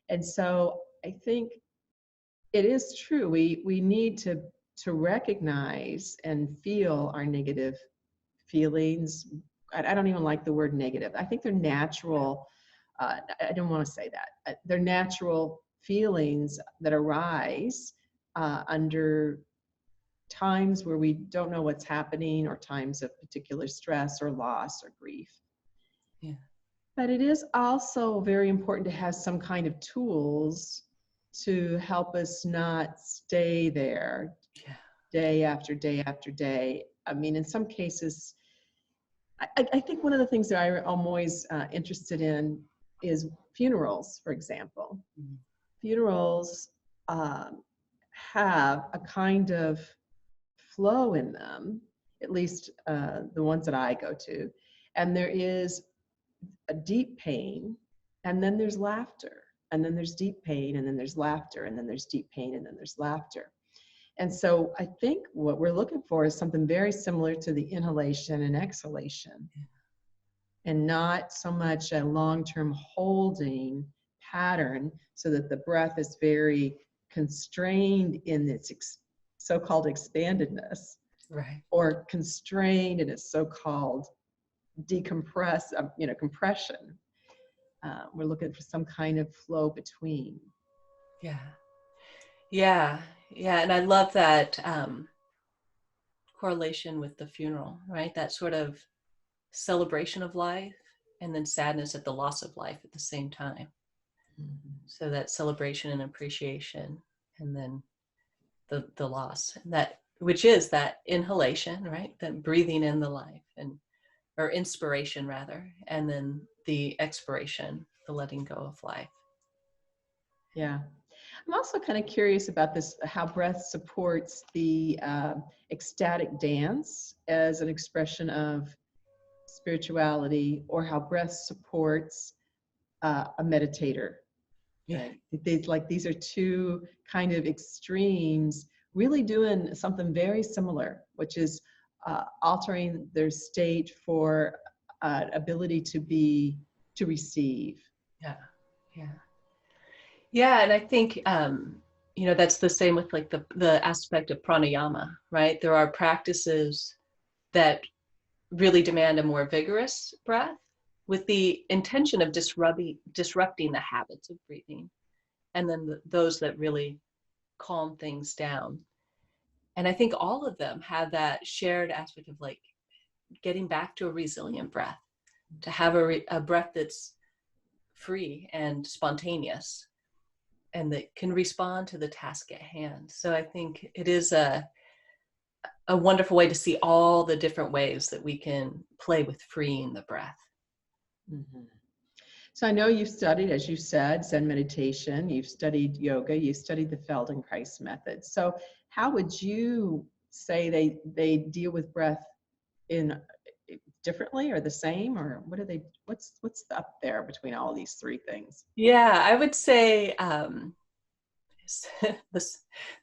And so I think it is true. We need to recognize and feel our negative feelings. I don't even like the word negative. I think they're natural. I don't want to say that. They're natural feelings that arise under times where we don't know what's happening, or times of particular stress or loss or grief. Yeah. But it is also very important to have some kind of tools to help us not stay there day after day after day. I mean, in some cases, I think one of the things that I'm always interested in is funerals, for example. Mm-hmm. Funerals have a kind of flow in them, at least the ones that I go to. And there is a deep pain, and then there's laughter, and then there's deep pain, and then there's laughter, and then there's deep pain, and then there's laughter. And so I think what we're looking for is something very similar to the inhalation and exhalation, and not so much a long-term holding pattern so that the breath is very constrained in its so-called expandedness, Right. or constrained in its so-called compression. We're looking for some kind of flow between. Yeah. Yeah. Yeah. And I love that correlation with the funeral, right? That sort of celebration of life and then sadness at the loss of life at the same time. Mm-hmm. So that celebration and appreciation, and then the loss, that which is that inhalation, right? That breathing in the life, and or inspiration rather, and then the expiration, the letting go of life. Yeah. I'm also kind of curious about this, how breath supports the ecstatic dance as an expression of spirituality, or how breath supports a meditator. Yeah. Right? These are two kind of extremes, really doing something very similar, which is altering their state for ability to receive. Yeah. Yeah. Yeah. And I think, that's the same with like the aspect of pranayama, right? There are practices that really demand a more vigorous breath with the intention of disrupting the habits of breathing. And then those that really calm things down. And I think all of them have that shared aspect of like getting back to a resilient breath, to have a breath that's free and spontaneous and that can respond to the task at hand. So I think it is a wonderful way to see all the different ways that we can play with freeing the breath. Mm-hmm. So I know you've studied, as you said, Zen meditation, you've studied yoga, you've studied the Feldenkrais method. So how would you say they deal with breath in differently or the same, or what's up there between all these three things? Yeah, I would say the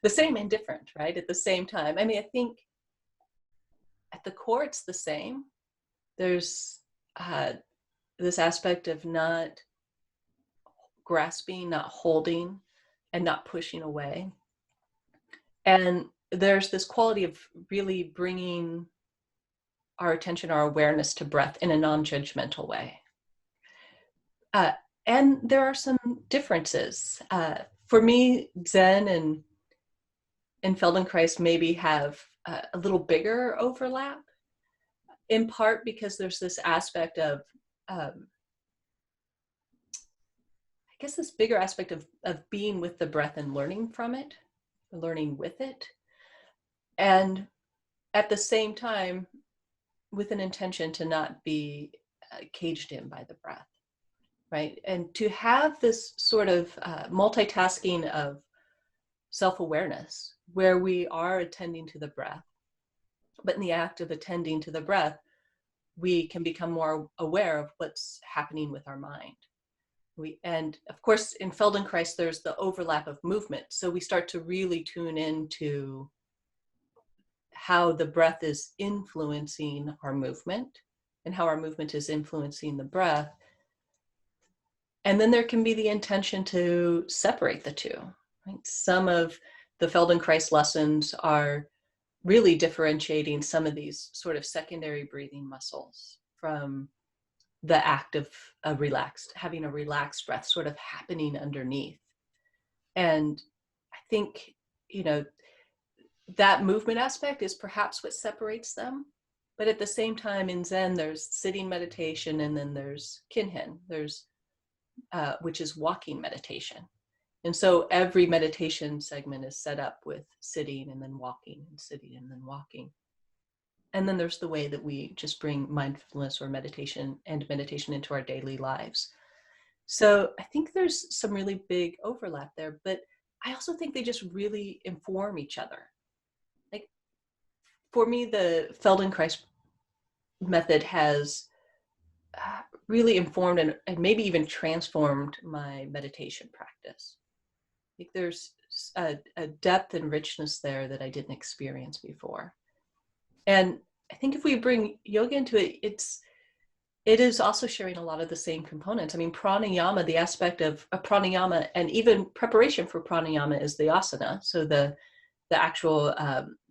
same and different, right? At the same time. I mean, I think at the core, it's the same. There's this aspect of not grasping, not holding, and not pushing away. And there's this quality of really bringing our attention, our awareness to breath in a non-judgmental way. And there are some differences. For me, Zen and Feldenkrais maybe have a little bigger overlap, in part because there's this aspect of, I guess this bigger aspect of being with the breath and learning from it, learning with it. And at the same time, with an intention to not be caged in by the breath, right? And to have this sort of multitasking of self-awareness where we are attending to the breath, but in the act of attending to the breath, we can become more aware of what's happening with our mind. And of course, in Feldenkrais, there's the overlap of movement. So we start to really tune into how the breath is influencing our movement and how our movement is influencing the breath. And then there can be the intention to separate the two. Right? Some of the Feldenkrais lessons are really differentiating some of these sort of secondary breathing muscles from the act of having a relaxed breath sort of happening underneath. And I think, that movement aspect is perhaps what separates them. But at the same time, in Zen, there's sitting meditation, and then there's Kinhin, which is walking meditation. And so every meditation segment is set up with sitting and then walking and sitting and then walking. And then there's the way that we just bring mindfulness or meditation into our daily lives. So I think there's some really big overlap there, but I also think they just really inform each other. Like for me, the Feldenkrais method has really informed and maybe even transformed my meditation practice. Like there's a depth and richness there that I didn't experience before. And I think if we bring yoga into it, it is also sharing a lot of the same components. I mean, pranayama, the aspect of a pranayama, and even preparation for pranayama is the asana. So the actual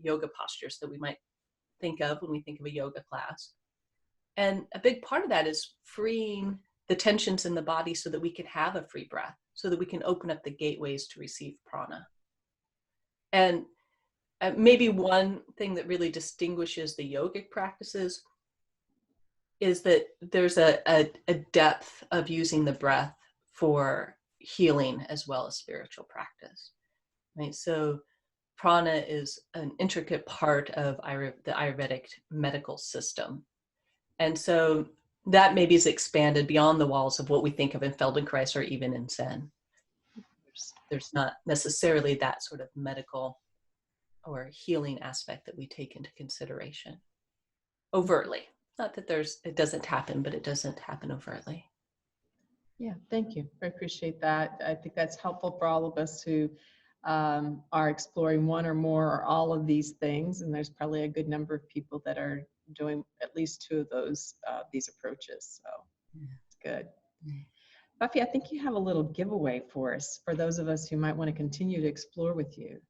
yoga postures that we might think of when we think of a yoga class. And a big part of that is freeing the tensions in the body so that we can have a free breath, so that we can open up the gateways to receive prana. And maybe one thing that really distinguishes the yogic practices is that there's a depth of using the breath for healing as well as spiritual practice, right? So prana is an intricate part of the Ayurvedic medical system. And so that maybe is expanded beyond the walls of what we think of in Feldenkrais or even in Zen. there's not necessarily that sort of medical or healing aspect that we take into consideration overtly. Not that it doesn't happen, but it doesn't happen overtly. Yeah, thank you. I appreciate that. I think that's helpful for all of us who are exploring one or more or all of these things. And there's probably a good number of people that are doing at least two of these approaches. So it's good. Buffy, I think you have a little giveaway for us, for those of us who might want to continue to explore with you.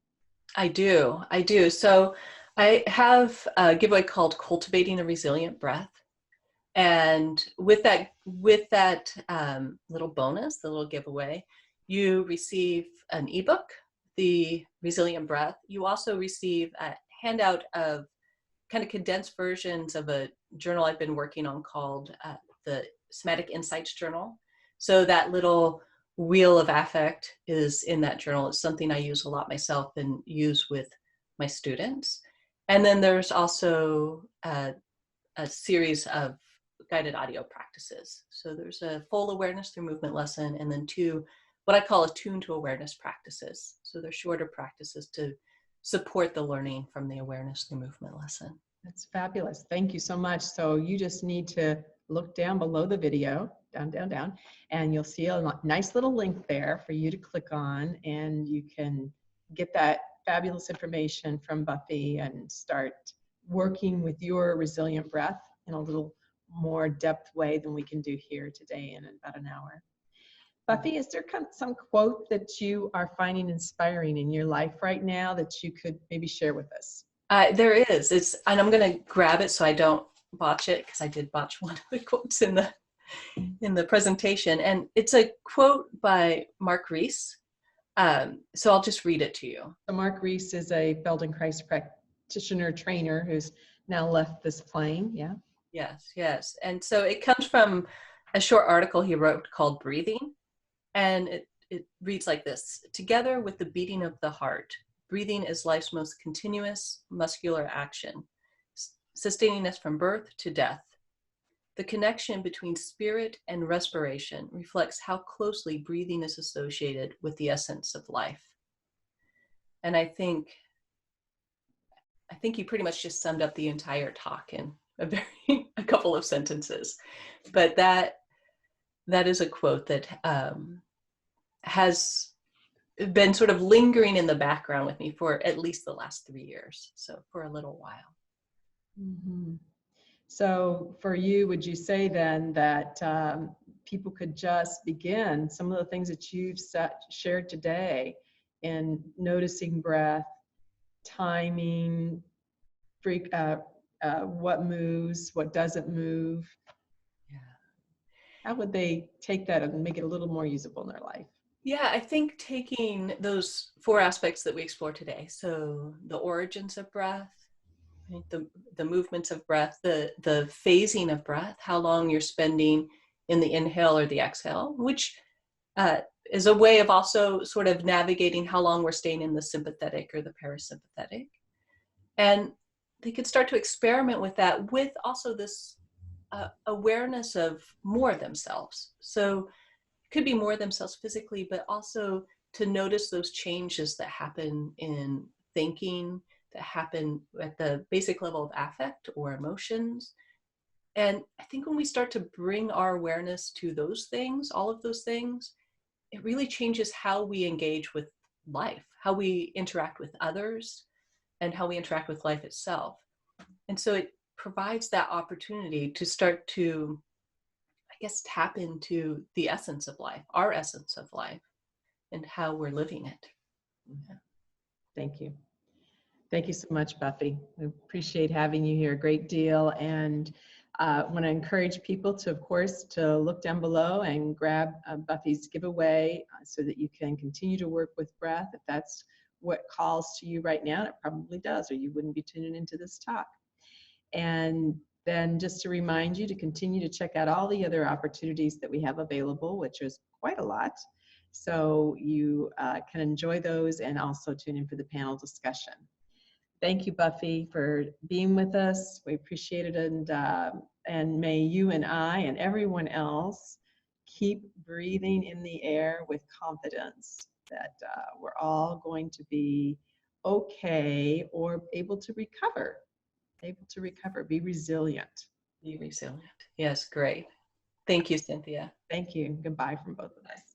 I do. So I have a giveaway called Cultivating a Resilient Breath. And with that little bonus, the little giveaway, you receive an ebook, The Resilient Breath. You also receive a handout of kind of condensed versions of a journal I've been working on called the Somatic Insights Journal. So that little wheel of affect is in that journal. It's something I use a lot myself and use with my students. And then there's also a series of guided audio practices. So there's a full awareness through movement lesson, and then two, what I call attuned to awareness practices. So they're shorter practices to support the learning from the awareness through movement lesson. That's fabulous. Thank you so much. So you just need to look down below the video, down, and you'll see a nice little link there for you to click on, and you can get that fabulous information from Buffy and start working with your resilient breath in a little more depth way than we can do here today in about an hour. Buffy, is there some quote that you are finding inspiring in your life right now that you could maybe share with us? There is. And I'm going to grab it so I don't botch it, because I did botch one of the quotes in the presentation. And it's a quote by Mark Rees. So I'll just read it to you. So Mark Rees is a Feldenkrais practitioner trainer who's now left this plane. Yeah. Yes. And so it comes from a short article he wrote called Breathing. And it reads like this: together with the beating of the heart, breathing is life's most continuous muscular action, sustaining us from birth to death. The connection between spirit and respiration reflects how closely breathing is associated with the essence of life. And I think you pretty much just summed up the entire talk in a couple of sentences. But that is a quote that has been sort of lingering in the background with me for at least the last 3 years. So for a little while. Mm-hmm. So for you, would you say then that people could just begin some of the things that you've shared today in noticing breath, timing, what moves, what doesn't move? Yeah. How would they take that and make it a little more usable in their life? Yeah, I think taking those 4 aspects that we explored today, so the origins of breath, right, the movements of breath, the phasing of breath, how long you're spending in the inhale or the exhale, which is a way of also sort of navigating how long we're staying in the sympathetic or the parasympathetic. And they could start to experiment with that, with also this awareness of more themselves. So it could be more themselves physically, but also to notice those changes that happen in thinking, that happen at the basic level of affect or emotions. And I think when we start to bring our awareness to those things, all of those things, it really changes how we engage with life, how we interact with others, and how we interact with life itself. And so it provides that opportunity to start to, I guess, tap into the essence of life, our essence of life, and how we're living it. Yeah. Thank you. Thank you so much, Buffy. I appreciate having you here a great deal. And I want to encourage people to, of course, to look down below and grab Buffy's giveaway so that you can continue to work with breath. If that's what calls to you right now, it probably does, or you wouldn't be tuning into this talk. And then just to remind you to continue to check out all the other opportunities that we have available, which is quite a lot. So you can enjoy those and also tune in for the panel discussion. Thank you, Buffy, for being with us. We appreciate it, and may you and I and everyone else keep breathing in the air with confidence that we're all going to be okay or able to recover, be resilient. Be resilient. Yes, great. Thank you, Cynthia. Thank you. Goodbye from both of us.